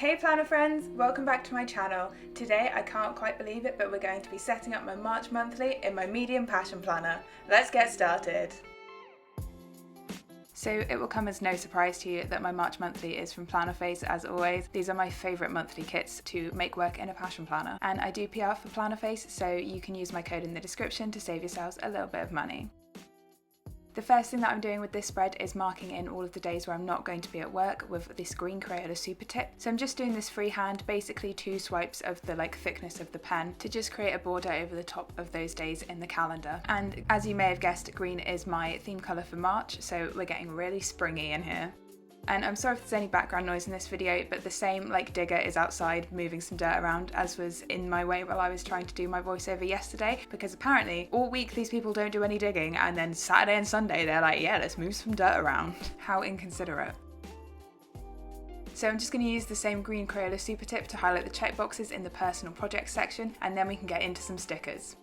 Hey planner friends, welcome back to my channel. Today, I can't quite believe it, but we're going to be setting up my March monthly in my medium passion planner. Let's get started. So it will come as no surprise to you that my March monthly is from Plannerface as always. These are my favourite monthly kits to make work in a passion planner. And I do PR for Plannerface, so you can use my code in the description to save yourselves a little bit of money. The first thing that I'm doing with this spread is marking in all of the days where I'm not going to be at work with this green Crayola super tip. So I'm just doing this freehand, basically 2 swipes of the thickness of the pen to just create a border over the top of those days in the calendar. And as you may have guessed, green is my theme colour for March, so we're getting really springy in here. And I'm sorry if there's any background noise in this video, but the same digger is outside moving some dirt around as was in my way while I was trying to do my voiceover yesterday, because apparently all week these people don't do any digging and then Saturday and Sunday they're like, yeah, let's move some dirt around. How inconsiderate. So I'm just going to use the same green Crayola super tip to highlight the checkboxes in the personal projects section, and then we can get into some stickers.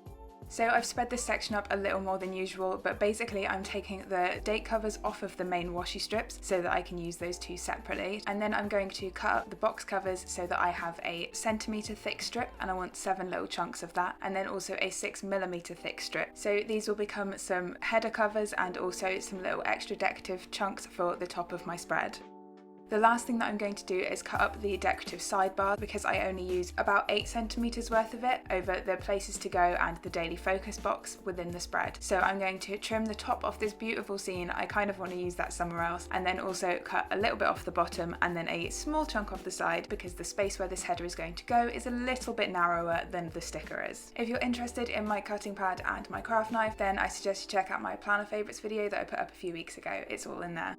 So I've spread this section up a little more than usual, but basically I'm taking the date covers off of the main washi strips so that I can use those two separately. And then I'm going to cut up the box covers so that I have a centimetre thick strip, and I want 7 little chunks of that, and then also a 6mm thick strip. So these will become some header covers and also some little extra decorative chunks for the top of my spread. The last thing that I'm going to do is cut up the decorative sidebar, because I only use about 8cm worth of it over the places to go and the daily focus box within the spread. So I'm going to trim the top off this beautiful scene. I kind of want to use that somewhere else, and then also cut a little bit off the bottom and then a small chunk off the side, because the space where this header is going to go is a little bit narrower than the sticker is. If you're interested in my cutting pad and my craft knife, then I suggest you check out my planner favourites video that I put up a few weeks ago. It's all in there.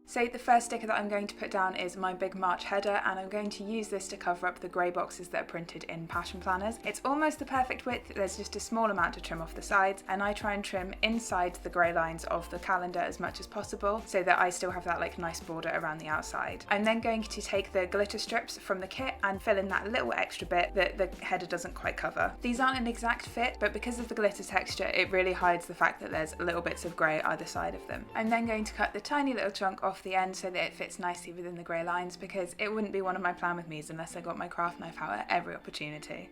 So the first sticker that I'm going to put down is my big March header, and I'm going to use this to cover up the grey boxes that are printed in passion planners. It's almost the perfect width, there's just a small amount to trim off the sides, and I try and trim inside the grey lines of the calendar as much as possible so that I still have that nice border around the outside. I'm then going to take the glitter strips from the kit and fill in that little extra bit that the header doesn't quite cover. These aren't an exact fit, but because of the glitter texture it really hides the fact that there's little bits of grey either side of them. I'm then going to cut the tiny little chunk off the end so that it fits nicely within the grey lines, because it wouldn't be one of my plan with me's unless I got my craft knife out at every opportunity.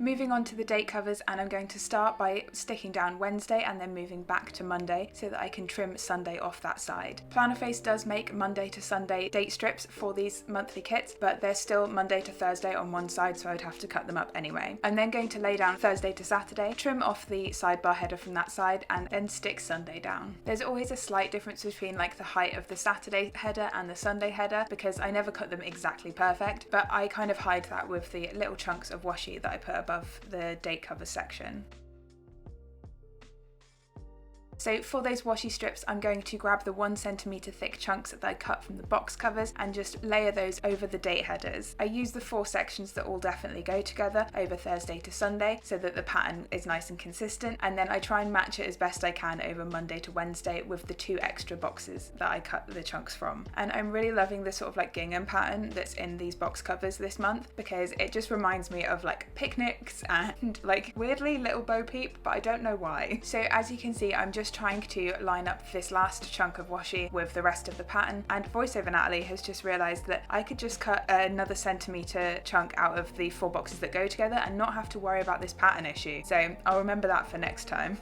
Moving on to the date covers, and I'm going to start by sticking down Wednesday and then moving back to Monday so that I can trim Sunday off that side. Plannerface does make Monday to Sunday date strips for these monthly kits, but they're still Monday to Thursday on one side, so I'd have to cut them up anyway. I'm then going to lay down Thursday to Saturday, trim off the sidebar header from that side, and then stick Sunday down. There's always a slight difference between the height of the Saturday header and the Sunday header, because I never cut them exactly perfect, but I kind of hide that with the little chunks of washi that I put above the date cover section. So for those washi strips, I'm going to grab the 1cm thick chunks that I cut from the box covers and just layer those over the date headers. I use the 4 sections that all definitely go together over Thursday to Sunday so that the pattern is nice and consistent, and then I try and match it as best I can over Monday to Wednesday with the 2 extra boxes that I cut the chunks from. And I'm really loving the sort of gingham pattern that's in these box covers this month, because it just reminds me of picnics and weirdly little Bo Peep, but I don't know why. So as you can see, I'm just trying to line up this last chunk of washi with the rest of the pattern, and voiceover Natalie has just realised that I could just cut another centimetre chunk out of the 4 boxes that go together and not have to worry about this pattern issue, so I'll remember that for next time.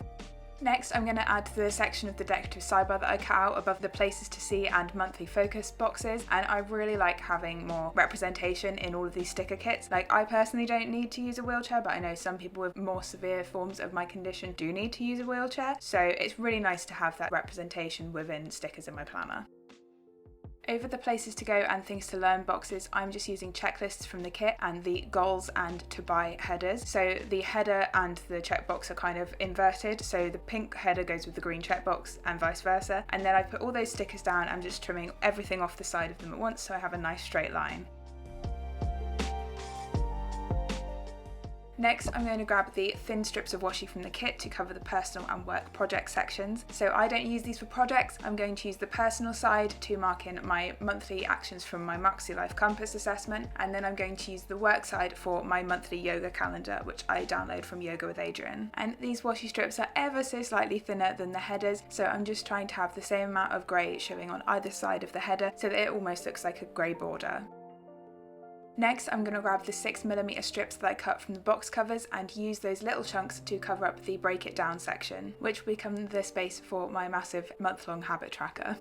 Next, I'm going to add the section of the decorative sidebar that I cut out above the places to see and monthly focus boxes, and I really like having more representation in all of these sticker kits. I personally don't need to use a wheelchair, but I know some people with more severe forms of my condition do need to use a wheelchair, so it's really nice to have that representation within stickers in my planner. Over the places to go and things to learn boxes, I'm just using checklists from the kit and the goals and to buy headers. So the header and the checkbox are kind of inverted, so the pink header goes with the green checkbox and vice versa. And then I put all those stickers down. I'm just trimming everything off the side of them at once so I have a nice straight line. Next, I'm going to grab the thin strips of washi from the kit to cover the personal and work project sections. So I don't use these for projects, I'm going to use the personal side to mark in my monthly actions from my Maxi Life Compass assessment, and then I'm going to use the work side for my monthly yoga calendar, which I download from Yoga with Adrian. And these washi strips are ever so slightly thinner than the headers, so I'm just trying to have the same amount of grey showing on either side of the header so that it almost looks like a grey border. Next, I'm going to grab the 6mm strips that I cut from the box covers and use those little chunks to cover up the break it down section, which will become the space for my massive month-long habit tracker.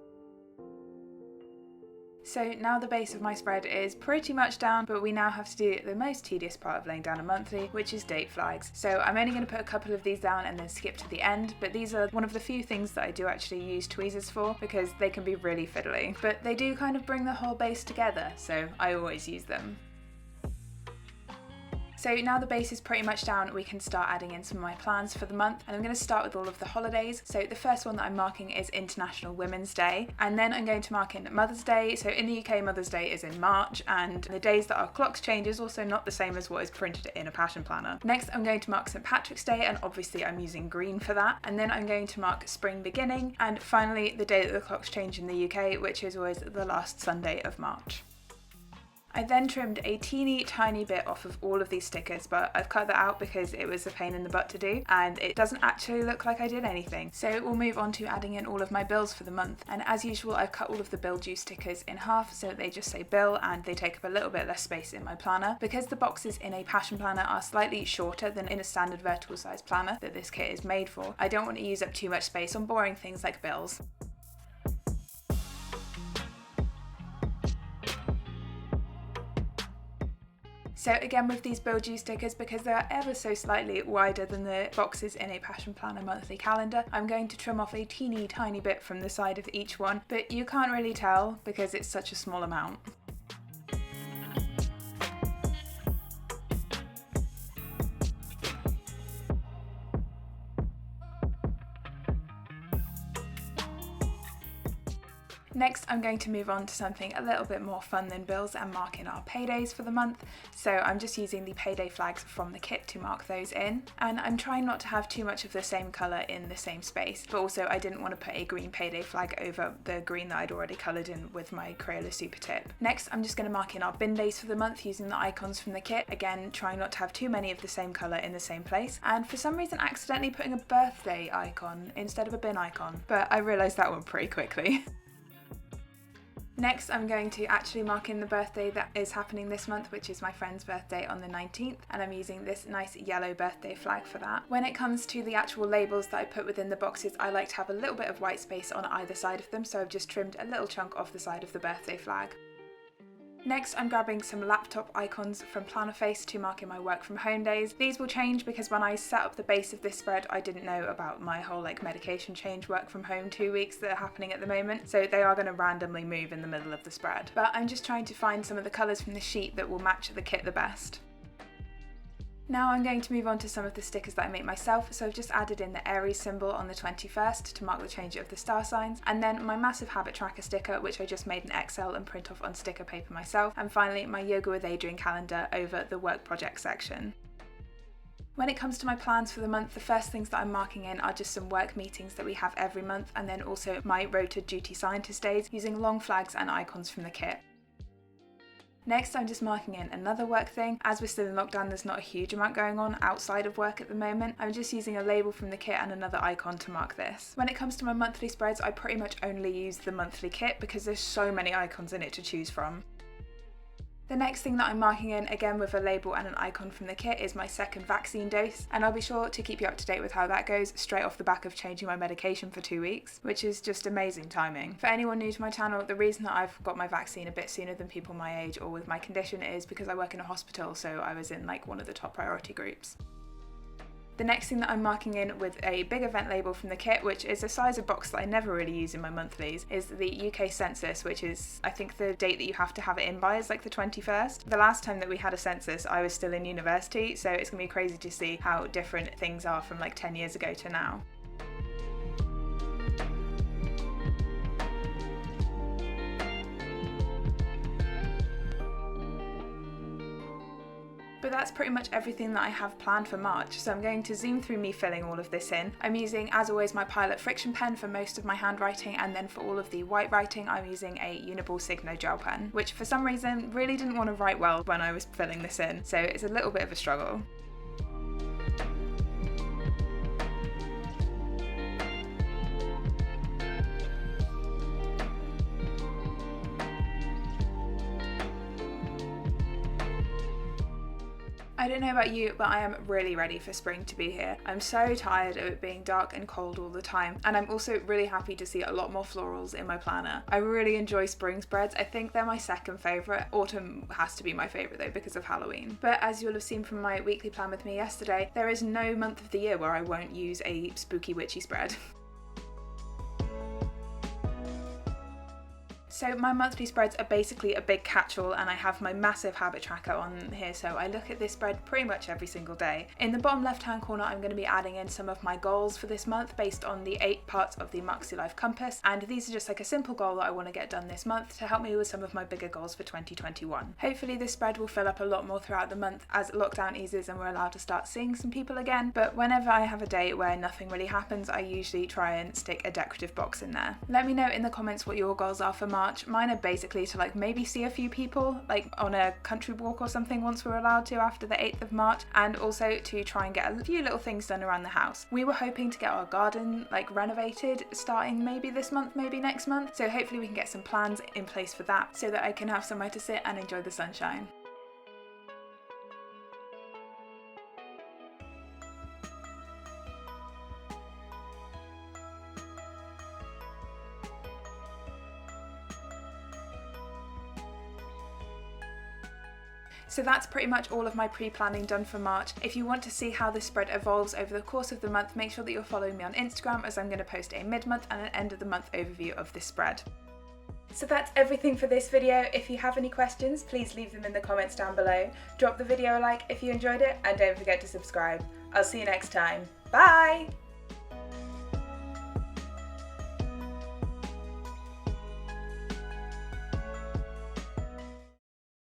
So now the base of my spread is pretty much down, but we now have to do the most tedious part of laying down a monthly, which is date flags. So I'm only going to put a couple of these down and then skip to the end, but these are one of the few things that I do actually use tweezers for because they can be really fiddly. But they do kind of bring the whole base together, so I always use them. So now the base is pretty much down, we can start adding in some of my plans for the month, and I'm going to start with all of the holidays. So the first one that I'm marking is International Women's Day, and then I'm going to mark in Mother's Day. So in the UK, Mother's Day is in March, and the days that our clocks change is also not the same as what is printed in a passion planner. Next, I'm going to mark St. Patrick's Day, and obviously I'm using green for that, and then I'm going to mark Spring Beginning, and finally the day that the clocks change in the UK, which is always the last Sunday of March. I then trimmed a teeny tiny bit off of all of these stickers, but I've cut that out because it was a pain in the butt to do and it doesn't actually look like I did anything. So we'll move on to adding in all of my bills for the month, and as usual I've cut all of the bill due stickers in half so that they just say bill and they take up a little bit less space in my planner. Because the boxes in a passion planner are slightly shorter than in a standard vertical size planner that this kit is made for, I don't want to use up too much space on boring things like bills. So again with these bill due stickers, because they are ever so slightly wider than the boxes in a passion planner monthly calendar, I'm going to trim off a teeny tiny bit from the side of each one, but you can't really tell because it's such a small amount. Next, I'm going to move on to something a little bit more fun than bills and mark in our paydays for the month. So I'm just using the payday flags from the kit to mark those in. And I'm trying not to have too much of the same colour in the same space, but also I didn't want to put a green payday flag over the green that I'd already coloured in with my Crayola Super Tip. Next, I'm just going to mark in our bin days for the month using the icons from the kit. Again, trying not to have too many of the same colour in the same place. And for some reason, accidentally putting a birthday icon instead of a bin icon, but I realised that one pretty quickly. Next, I'm going to actually mark in the birthday that is happening this month, which is my friend's birthday on the 19th, and I'm using this nice yellow birthday flag for that. When it comes to the actual labels that I put within the boxes, I like to have a little bit of white space on either side of them, so I've just trimmed a little chunk off the side of the birthday flag. Next, I'm grabbing some laptop icons from Plannerface to mark in my work from home days. These will change because when I set up the base of this spread, I didn't know about my whole medication change work from home 2 weeks that are happening at the moment, so they are going to randomly move in the middle of the spread. But I'm just trying to find some of the colours from the sheet that will match the kit the best. Now I'm going to move on to some of the stickers that I make myself, so I've just added in the Aries symbol on the 21st to mark the change of the star signs, and then my massive habit tracker sticker which I just made in Excel and print off on sticker paper myself, and finally my Yoga with Adrian calendar over the work project section. When it comes to my plans for the month, the first things that I'm marking in are just some work meetings that we have every month, and then also my rotated duty scientist days using long flags and icons from the kit. Next, I'm just marking in another work thing. As we're still in lockdown, there's not a huge amount going on outside of work at the moment. I'm just using a label from the kit and another icon to mark this. When it comes to my monthly spreads, I pretty much only use the monthly kit because there's so many icons in it to choose from. The next thing that I'm marking in, again with a label and an icon from the kit, is my second vaccine dose, and I'll be sure to keep you up to date with how that goes straight off the back of changing my medication for 2 weeks, which is just amazing timing. For anyone new to my channel, the reason that I've got my vaccine a bit sooner than people my age or with my condition is because I work in a hospital, so I was in one of the top priority groups. The next thing that I'm marking in with a big event label from the kit, which is a size of box that I never really use in my monthlies, is the UK census, which is, I think the date that you have to have it in by is the 21st. The last time that we had a census, I was still in university, so it's going to be crazy to see how different things are from 10 years ago to now. But that's pretty much everything that I have planned for March, so I'm going to zoom through me filling all of this in. I'm using, as always, my Pilot friction pen for most of my handwriting, and then for all of the white writing I'm using a Uniball Signo gel pen, which for some reason really didn't want to write well when I was filling this in, so it's a little bit of a struggle. I don't know about you, but I am really ready for spring to be here. I'm so tired of it being dark and cold all the time, and I'm also really happy to see a lot more florals in my planner. I really enjoy spring spreads. I think they're my second favourite. Autumn has to be my favourite though because of Halloween. But as you'll have seen from my weekly plan with me yesterday, there is no month of the year where I won't use a spooky witchy spread. So my monthly spreads are basically a big catch-all, and I have my massive habit tracker on here, so I look at this spread pretty much every single day. In the bottom left-hand corner, I'm going to be adding in some of my goals for this month based on the 8 parts of the Muxy Life Compass, and these are just like a simple goal that I want to get done this month to help me with some of my bigger goals for 2021. Hopefully this spread will fill up a lot more throughout the month as lockdown eases and we're allowed to start seeing some people again, but whenever I have a day where nothing really happens, I usually try and stick a decorative box in there. Let me know in the comments what your goals are for March. Mine are basically to maybe see a few people on a country walk or something once we're allowed to after the 8th of March, and also to try and get a few little things done around the house. We were hoping to get our garden renovated starting maybe this month, maybe next month, so hopefully we can get some plans in place for that so that I can have somewhere to sit and enjoy the sunshine. So that's pretty much all of my pre-planning done for March. If you want to see how this spread evolves over the course of the month, make sure that you're following me on Instagram, as I'm going to post a mid-month and an end of the month overview of this spread. So that's everything for this video. If you have any questions, please leave them in the comments down below. Drop the video a like if you enjoyed it, and don't forget to subscribe. I'll see you next time. Bye!